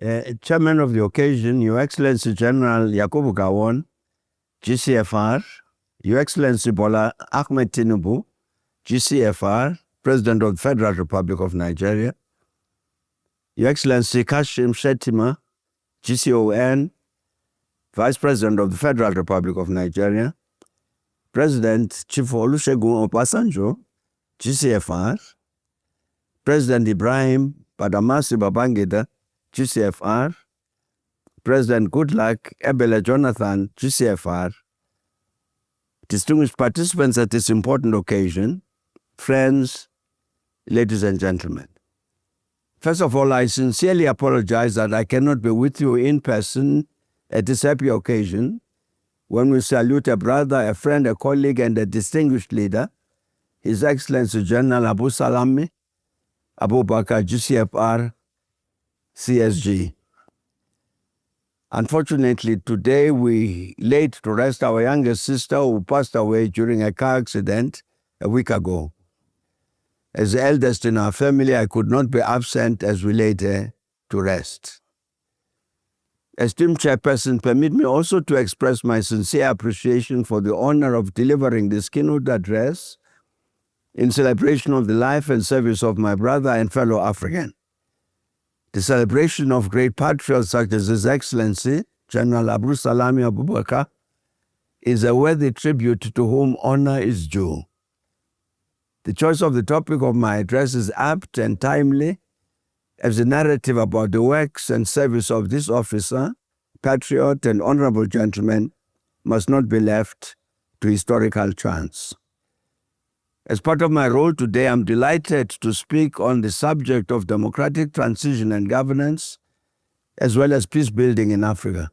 Chairman of the occasion, Your Excellency General Yakubu Gowon, GCFR, Your Excellency Bola Ahmed Tinubu, GCFR, President of the Federal Republic of Nigeria, Your Excellency Kashim Shettima, GCON, Vice President of the Federal Republic of Nigeria, President Chief Olusegun Obasanjo, GCFR, President Ibrahim Badamasi Babangida, GCFR, President Goodluck Ebele Jonathan, GCFR, distinguished participants at this important occasion, friends, ladies and gentlemen. First of all, I sincerely apologize that I cannot be with you in person at this happy occasion when we salute a brother, a friend, a colleague, and a distinguished leader, His Excellency General Abdulsalami Abubakar, GCFR, CSG. Unfortunately, today we laid to rest our youngest sister who passed away during a car accident a week ago. As the eldest in our family, I could not be absent as we laid her to rest. Esteemed Chairperson, permit me also to express my sincere appreciation for the honor of delivering this keynote address in celebration of the life and service of my brother and fellow African. The celebration of great patriots such as His Excellency General Abdulsalami Abubakar is a worthy tribute to whom honor is due. The choice of the topic of my address is apt and timely, as the narrative about the works and service of this officer, patriot, and honorable gentleman must not be left to historical chance. As part of my role today, I'm delighted to speak on the subject of democratic transition and governance, as well as peace building in Africa.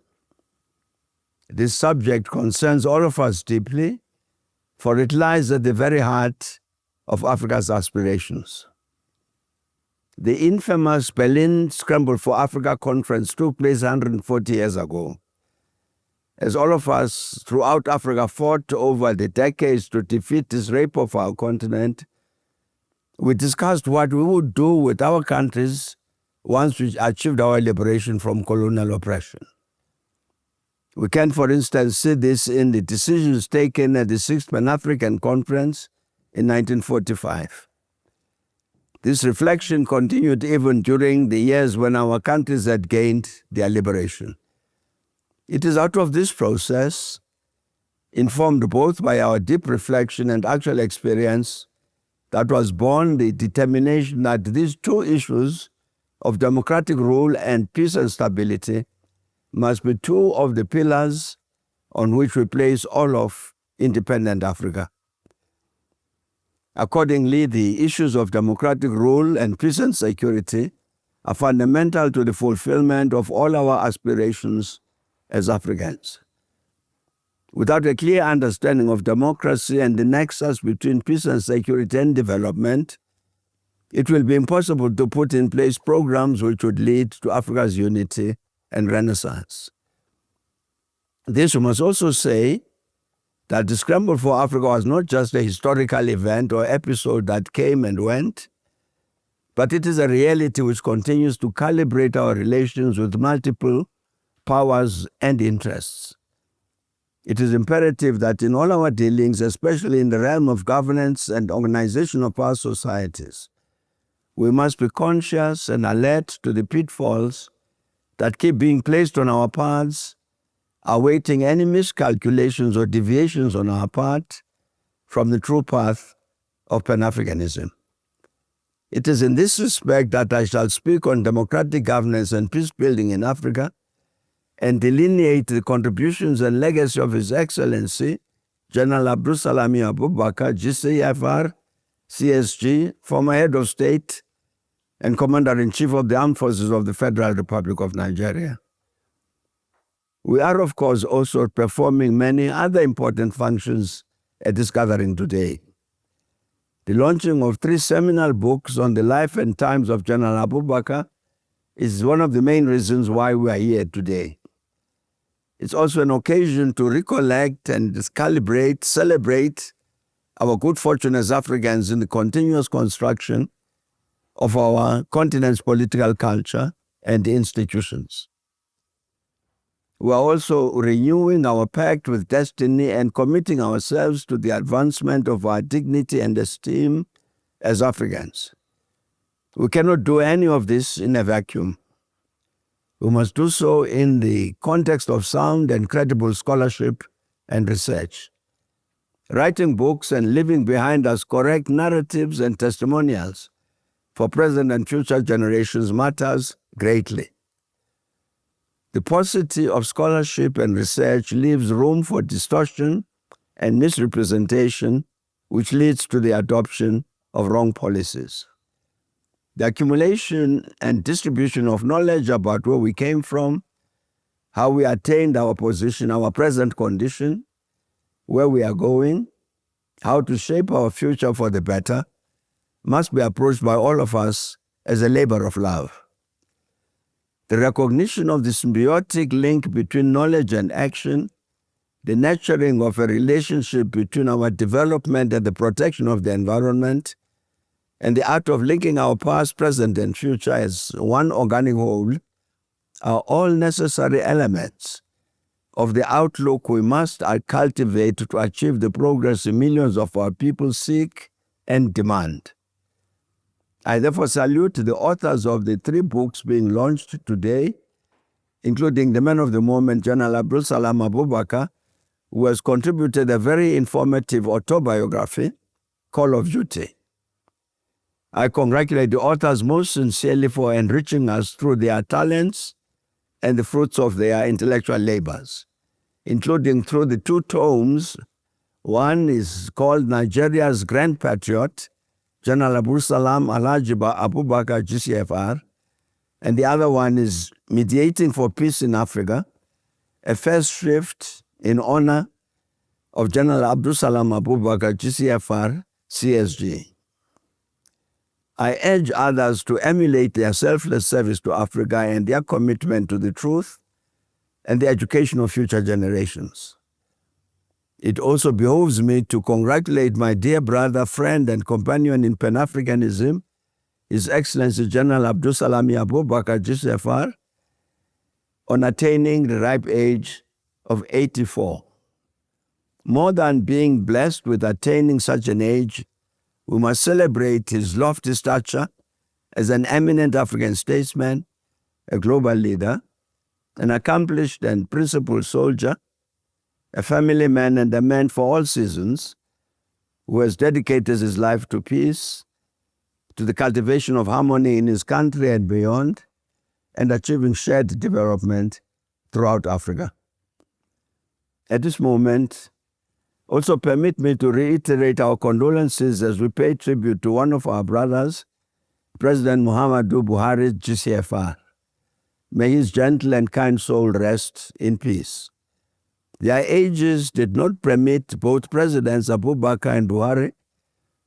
This subject concerns all of us deeply, for it lies at the very heart of Africa's aspirations. The infamous Berlin Scramble for Africa conference took place 140 years ago. As all of us throughout Africa fought over the decades to defeat this rape of our continent, we discussed what we would do with our countries once we achieved our liberation from colonial oppression. We can, for instance, see this in the decisions taken at the 6th Pan-African Conference in 1945. This reflection continued even during the years when our countries had gained their liberation. It is out of this process, informed both by our deep reflection and actual experience, that was born the determination that these two issues of democratic rule and peace and stability must be two of the pillars on which we place all of independent Africa. Accordingly, the issues of democratic rule and peace and security are fundamental to the fulfillment of all our aspirations as Africans. Without a clear understanding of democracy and the nexus between peace and security and development, it will be impossible to put in place programs which would lead to Africa's unity and renaissance. This we must also say that the Scramble for Africa was not just a historical event or episode that came and went, but it is a reality which continues to calibrate our relations with multiple powers and interests. It is imperative that in all our dealings, especially in the realm of governance and organization of our societies, we must be conscious and alert to the pitfalls that keep being placed on our paths, awaiting any miscalculations or deviations on our part from the true path of Pan-Africanism. It is in this respect that I shall speak on democratic governance and peace building in Africa and delineate the contributions and legacy of His Excellency General Abdulsalami Abubakar, GCFR, CSG, former head of state and Commander-in-Chief of the Armed Forces of the Federal Republic of Nigeria. We are, of course, also performing many other important functions at this gathering today. The launching of 3 seminal books on the life and times of General Abubakar is one of the main reasons why we are here today. It's also an occasion to recollect and calibrate, celebrate our good fortune as Africans in the continuous construction of our continent's political culture and institutions. We are also renewing our pact with destiny and committing ourselves to the advancement of our dignity and esteem as Africans. We cannot do any of this in a vacuum. We must do so in the context of sound and credible scholarship and research. Writing books and leaving behind us correct narratives and testimonials for present and future generations matters greatly. The paucity of scholarship and research leaves room for distortion and misrepresentation, which leads to the adoption of wrong policies. The accumulation and distribution of knowledge about where we came from, how we attained our position, our present condition, where we are going, how to shape our future for the better, must be approached by all of us as a labor of love. The recognition of the symbiotic link between knowledge and action, the nurturing of a relationship between our development and the protection of the environment, and the art of linking our past, present, and future as one organic whole are all necessary elements of the outlook we must cultivate to achieve the progress millions of our people seek and demand. I therefore salute the authors of the 3 books being launched today, including the man of the moment, General Abdulsalami Abubakar, who has contributed a very informative autobiography, Call of Duty. I congratulate the authors most sincerely for enriching us through their talents and the fruits of their intellectual labors, including through the 2 tomes. One is called Nigeria's Grand Patriot, General Abdulsalami Abubakar, GCFR, and the other one is Mediating for Peace in Africa, a first shrift in honor of General Abdulsalami Abubakar, GCFR, CSG. I urge others to emulate their selfless service to Africa and their commitment to the truth and the education of future generations. It also behoves me to congratulate my dear brother, friend, and companion in Pan-Africanism, His Excellency General Abdulsalami Abubakar, GCFR, on attaining the ripe age of 84. More than being blessed with attaining such an age, we must celebrate his lofty stature as an eminent African statesman, a global leader, an accomplished and principled soldier, a family man and a man for all seasons, who has dedicated his life to peace, to the cultivation of harmony in his country and beyond, and achieving shared development throughout Africa. At this moment, also permit me to reiterate our condolences as we pay tribute to one of our brothers, President Muhammadu Buhari, GCFR. May his gentle and kind soul rest in peace. Their ages did not permit both Presidents Abubakar and Buhari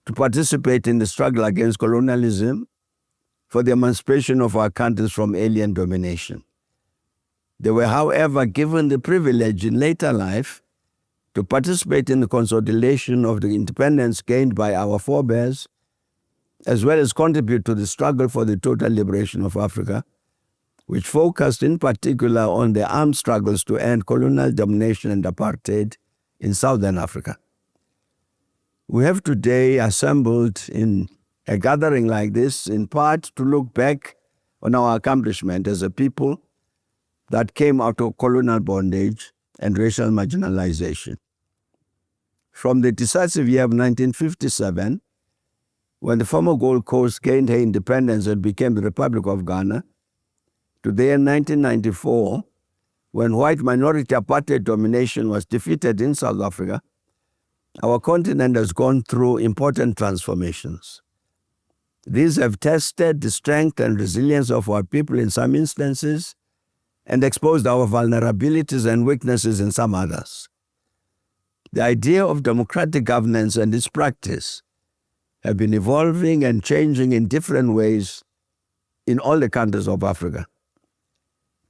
to participate in the struggle against colonialism for the emancipation of our countries from alien domination. They were, however, given the privilege in later life to participate in the consolidation of the independence gained by our forebears, as well as contribute to the struggle for the total liberation of Africa, which focused in particular on the armed struggles to end colonial domination and apartheid in Southern Africa. We have today assembled in a gathering like this in part to look back on our accomplishment as a people that came out of colonial bondage and racial marginalization. From the decisive year of 1957, when the former Gold Coast gained her independence and became the Republic of Ghana, to the year 1994, when white minority apartheid domination was defeated in South Africa, our continent has gone through important transformations. These have tested the strength and resilience of our people in some instances and exposed our vulnerabilities and weaknesses in some others. The idea of democratic governance and its practice have been evolving and changing in different ways in all the countries of Africa.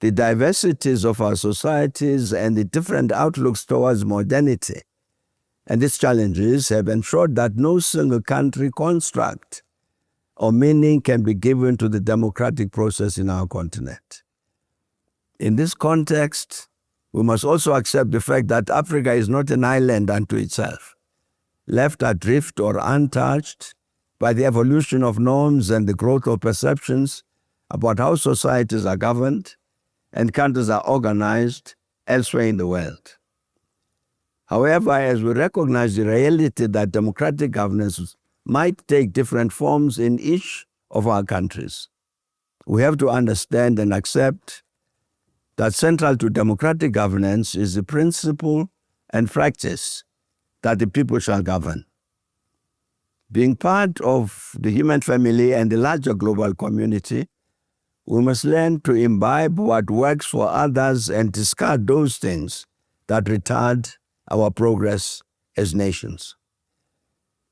The diversities of our societies and the different outlooks towards modernity and its challenges have ensured that no single country construct or meaning can be given to the democratic process in our continent. In this context, we must also accept the fact that Africa is not an island unto itself, left adrift or untouched by the evolution of norms and the growth of perceptions about how societies are governed and countries are organized elsewhere in the world. However, as we recognize the reality that democratic governance might take different forms in each of our countries, we have to understand and accept that central to democratic governance is the principle and practice that the people shall govern. Being part of the human family and the larger global community, we must learn to imbibe what works for others and discard those things that retard our progress as nations.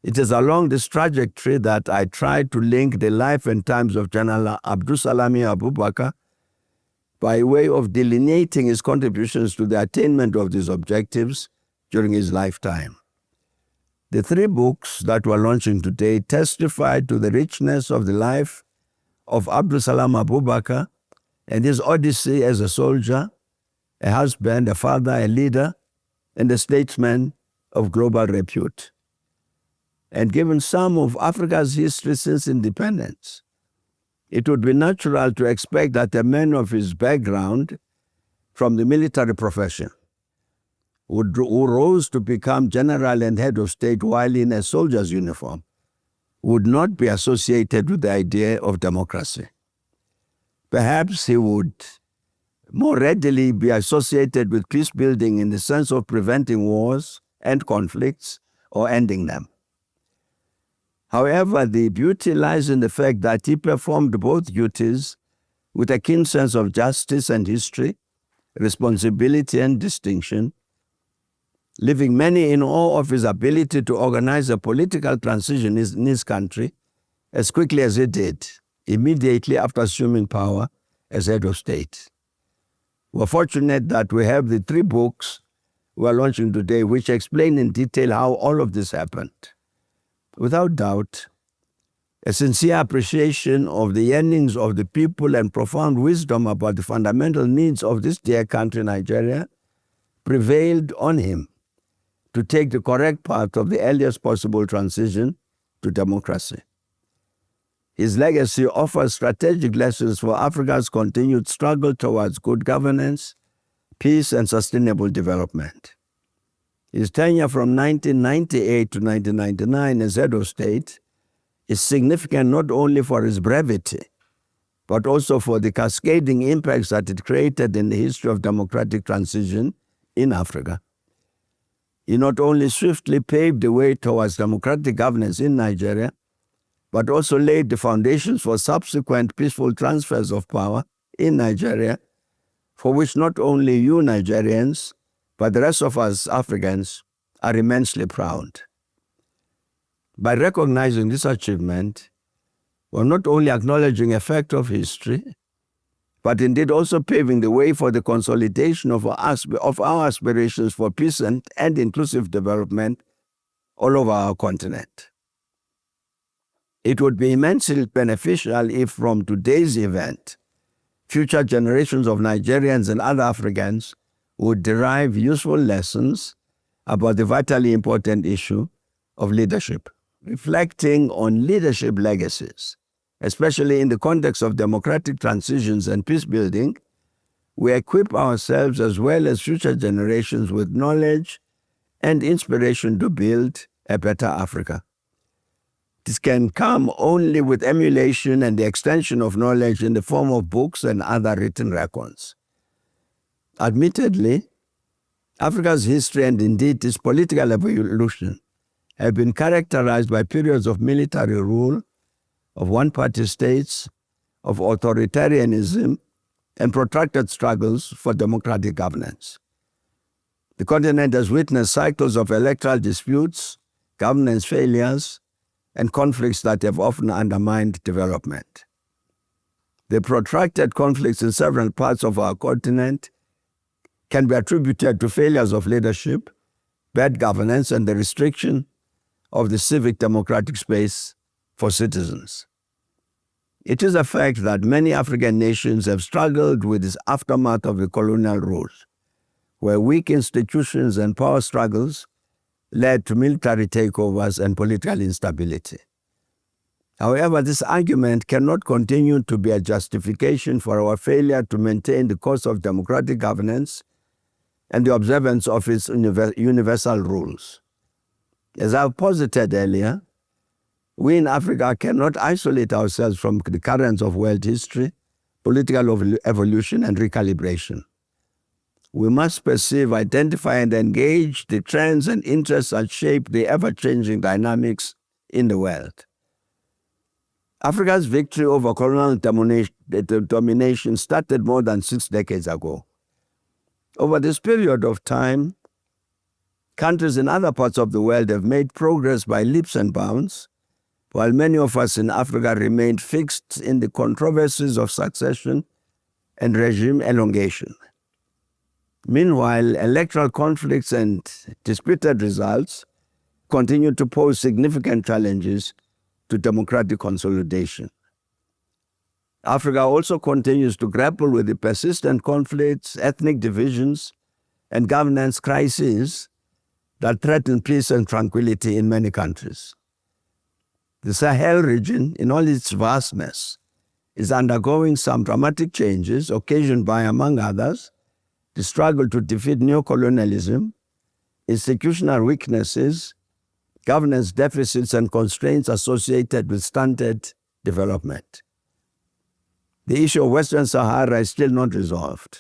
It is along this trajectory that I try to link the life and times of General Abdulsalami Abubakar by way of delineating his contributions to the attainment of these objectives during his lifetime. The 3 books that we're launching today testify to the richness of the life of Abdulsalam Abubakar and his odyssey as a soldier, a husband, a father, a leader, and a statesman of global repute. And given some of Africa's history since independence, it would be natural to expect that a man of his background from the military profession, who rose to become general and head of state while in a soldier's uniform, would not be associated with the idea of democracy. Perhaps he would more readily be associated with peacebuilding in the sense of preventing wars and conflicts or ending them. However, the beauty lies in the fact that he performed both duties with a keen sense of justice and history, responsibility and distinction, leaving many in awe of his ability to organize a political transition in his country as quickly as he did, immediately after assuming power as head of state. We're fortunate that we have the 3 books we're launching today which explain in detail how all of this happened. Without doubt, a sincere appreciation of the yearnings of the people and profound wisdom about the fundamental needs of this dear country, Nigeria, prevailed on him to take the correct path of the earliest possible transition to democracy. His legacy offers strategic lessons for Africa's continued struggle towards good governance, peace, and sustainable development. His tenure from 1998 to 1999 as head of state is significant not only for his brevity, but also for the cascading impacts that it created in the history of democratic transition in Africa. He not only swiftly paved the way towards democratic governance in Nigeria, but also laid the foundations for subsequent peaceful transfers of power in Nigeria, for which not only you Nigerians, but the rest of us Africans are immensely proud. By recognizing this achievement, we're not only acknowledging a fact of history, but indeed also paving the way for the consolidation of our aspirations for peace and inclusive development all over our continent. It would be immensely beneficial if from today's event, future generations of Nigerians and other Africans would derive useful lessons about the vitally important issue of leadership. Reflecting on leadership legacies, especially in the context of democratic transitions and peace building, we equip ourselves as well as future generations with knowledge and inspiration to build a better Africa. This can come only with emulation and the extension of knowledge in the form of books and other written records. Admittedly, Africa's history and indeed its political evolution have been characterized by periods of military rule, of one-party states, of authoritarianism, and protracted struggles for democratic governance. The continent has witnessed cycles of electoral disputes, governance failures, and conflicts that have often undermined development. The protracted conflicts in several parts of our continent can be attributed to failures of leadership, bad governance, and the restriction of the civic democratic space for citizens. It is a fact that many African nations have struggled with this aftermath of the colonial rule, where weak institutions and power struggles led to military takeovers and political instability. However, this argument cannot continue to be a justification for our failure to maintain the course of democratic governance and the observance of its universal rules. As I've posited earlier, we in Africa cannot isolate ourselves from the currents of world history, political evolution, and recalibration. We must perceive, identify, and engage the trends and interests that shape the ever-changing dynamics in the world. Africa's victory over colonial domination started more than 6 decades ago. Over this period of time, countries in other parts of the world have made progress by leaps and bounds, while many of us in Africa remained fixed in the controversies of succession and regime elongation. Meanwhile, electoral conflicts and disputed results continue to pose significant challenges to democratic consolidation. Africa also continues to grapple with the persistent conflicts, ethnic divisions, and governance crises that threaten peace and tranquility in many countries. The Sahel region, in all its vastness, is undergoing some dramatic changes occasioned by, among others, the struggle to defeat neocolonialism, institutional weaknesses, governance deficits, and constraints associated with stunted development. The issue of Western Sahara is still not resolved.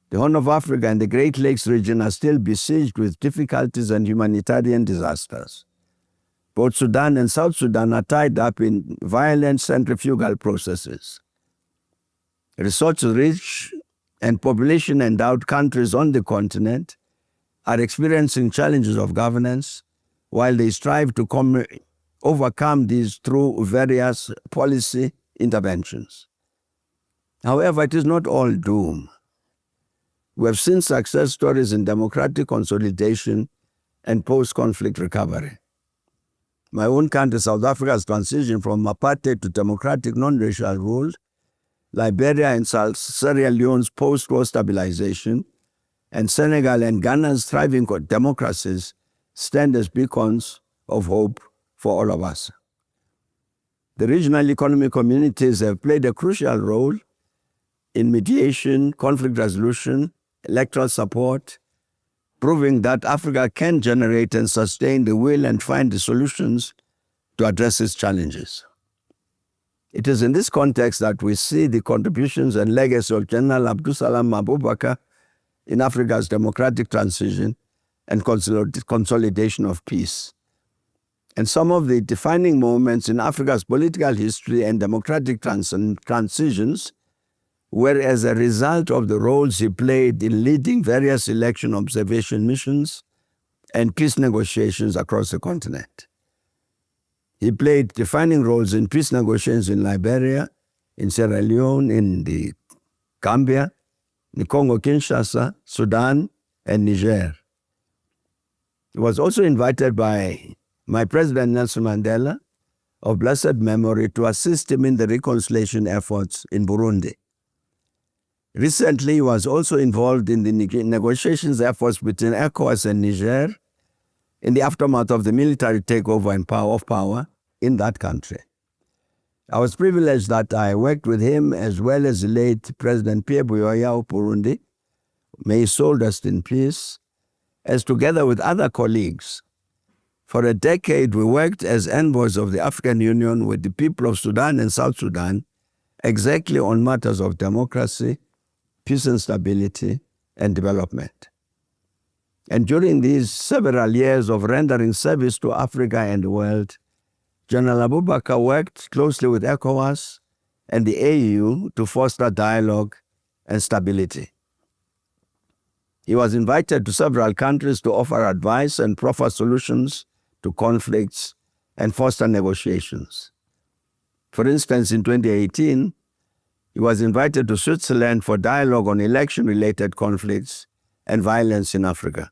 The Horn of Africa and the Great Lakes region are still besieged with difficulties and humanitarian disasters. Both Sudan and South Sudan are tied up in violent centrifugal processes. Resource-rich and population-endowed countries on the continent are experiencing challenges of governance while they strive to overcome these through various policy interventions. However, it is not all doom. We have seen success stories in democratic consolidation and post-conflict recovery. My own country, South Africa's transition from apartheid to democratic non-racial rule, Liberia and Sierra Leone's post-war stabilization, and Senegal and Ghana's thriving democracies stand as beacons of hope for all of us. The regional economic communities have played a crucial role in mediation, conflict resolution, electoral support, proving that Africa can generate and sustain the will and find the solutions to address its challenges. It is in this context that we see the contributions and legacy of General Abdulsalami Abubakar in Africa's democratic transition and consolidation of peace. And some of the defining moments in Africa's political history and democratic transitions were as a result of the roles he played in leading various election observation missions and peace negotiations across the continent. He played defining roles in peace negotiations in Liberia, in Sierra Leone, in the Gambia, in Congo-Kinshasa, Sudan, and Niger. He was also invited by my President Nelson Mandela, of blessed memory, to assist him in the reconciliation efforts in Burundi. Recently, he was also involved in the negotiations efforts between ECOWAS and Niger in the aftermath of the military takeover and power in that country. I was privileged that I worked with him as well as the late President Pierre Buyoya of Burundi, may his soul rest in peace, as together with other colleagues. For a decade, we worked as envoys of the African Union with the people of Sudan and South Sudan exactly on matters of democracy, peace and stability, and development. And during these several years of rendering service to Africa and the world, General Abubakar worked closely with ECOWAS and the AU to foster dialogue and stability. He was invited to several countries to offer advice and proffer solutions to conflicts and foster negotiations. For instance, in 2018, he was invited to Switzerland for dialogue on election-related conflicts and violence in Africa.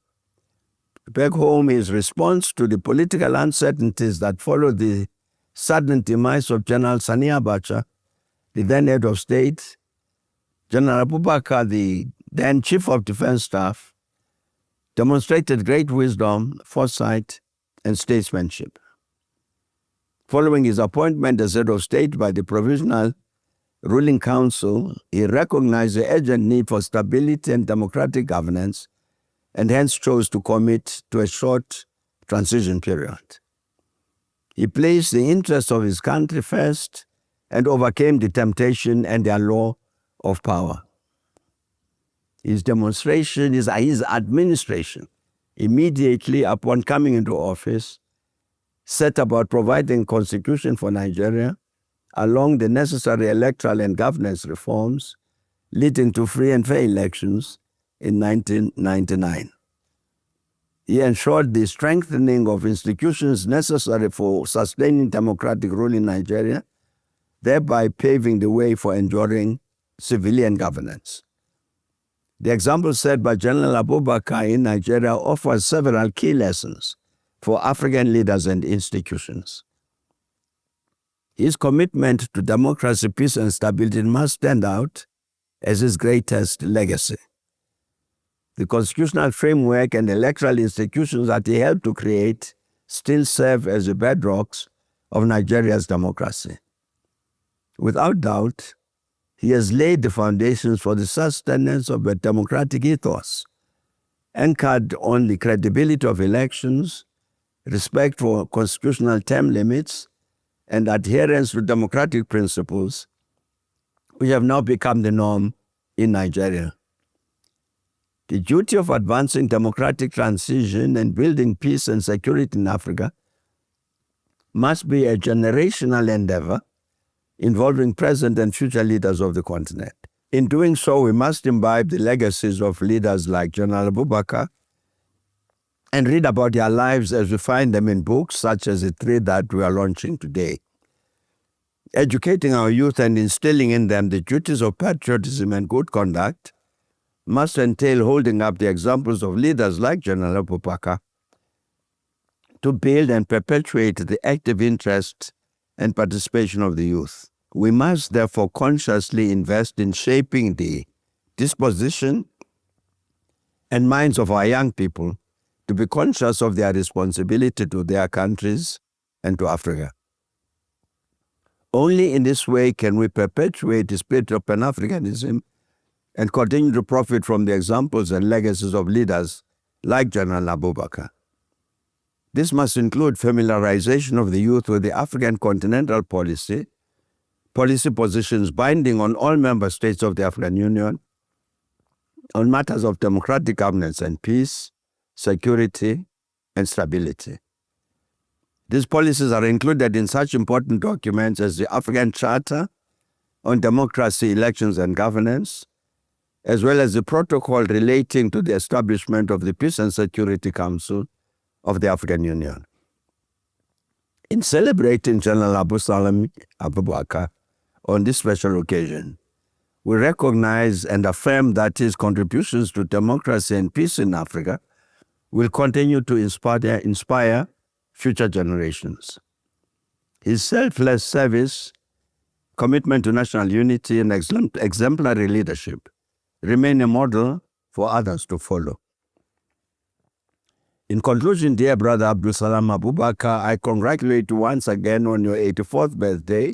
Back home, his response to the political uncertainties that followed the sudden demise of General Sani Abacha, the then head of state, General Abubakar, the then chief of defense staff, demonstrated great wisdom, foresight, and statesmanship. Following his appointment as head of state by the Provisional Ruling Council, he recognized the urgent need for stability and democratic governance, and hence chose to commit to a short transition period. He placed the interests of his country first and overcame the temptation and the allure of power. His administration, immediately upon coming into office, set about providing a constitution for Nigeria along the necessary electoral and governance reforms leading to free and fair elections in 1999. He ensured the strengthening of institutions necessary for sustaining democratic rule in Nigeria, thereby paving the way for enduring civilian governance. The example set by General Abubakar in Nigeria offers several key lessons for African leaders and institutions. His commitment to democracy, peace, and stability must stand out as his greatest legacy. The constitutional framework and electoral institutions that he helped to create still serve as the bedrocks of Nigeria's democracy. Without doubt, he has laid the foundations for the sustenance of a democratic ethos, anchored on the credibility of elections, respect for constitutional term limits, and adherence to democratic principles, which have now become the norm in Nigeria. The duty of advancing democratic transition and building peace and security in Africa must be a generational endeavor involving present and future leaders of the continent. In doing so, we must imbibe the legacies of leaders like General Abubakar and read about their lives as we find them in books such as the three that we are launching today. Educating our youth and instilling in them the duties of patriotism and good conduct must entail holding up the examples of leaders like General Abubakar to build and perpetuate the active interest and participation of the youth. We must therefore consciously invest in shaping the disposition and minds of our young people to be conscious of their responsibility to their countries and to Africa. Only in this way can we perpetuate the spirit of Pan-Africanism and continue to profit from the examples and legacies of leaders like General Abubakar. This must include familiarization of the youth with the African continental policy positions binding on all member states of the African Union on matters of democratic governance and peace, security, and stability. These policies are included in such important documents as the African Charter on Democracy, Elections, and Governance, as well as the protocol relating to the establishment of the Peace and Security Council of the African Union. In celebrating General Abdulsalami Abubakar on this special occasion, we recognize and affirm that his contributions to democracy and peace in Africa will continue to inspire future generations. His selfless service, commitment to national unity, and exemplary leadership remain a model for others to follow. In conclusion, dear brother Abdulsalami Abubakar, I congratulate you once again on your 84th birthday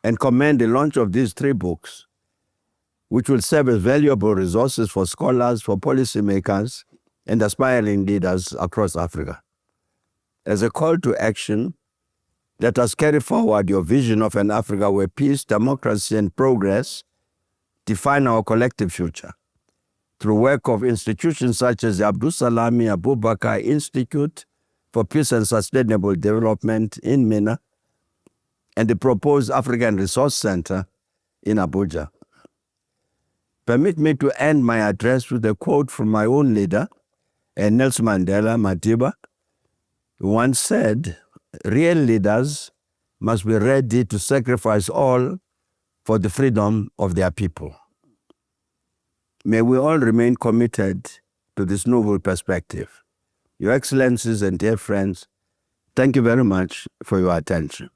and commend the launch of these 3 books, which will serve as valuable resources for scholars, for policymakers, and aspiring leaders across Africa. As a call to action, let us carry forward your vision of an Africa where peace, democracy, and progress define our collective future through work of institutions such as the Abdulsalami Abubakar Institute for Peace and Sustainable Development in Minna and the proposed African Resource Center in Abuja. Permit me to end my address with a quote from my own leader, Nelson Mandela Madiba, who once said, "Real leaders must be ready to sacrifice all for the freedom of their people." May we all remain committed to this noble perspective. Your Excellencies and dear friends, thank you very much for your attention.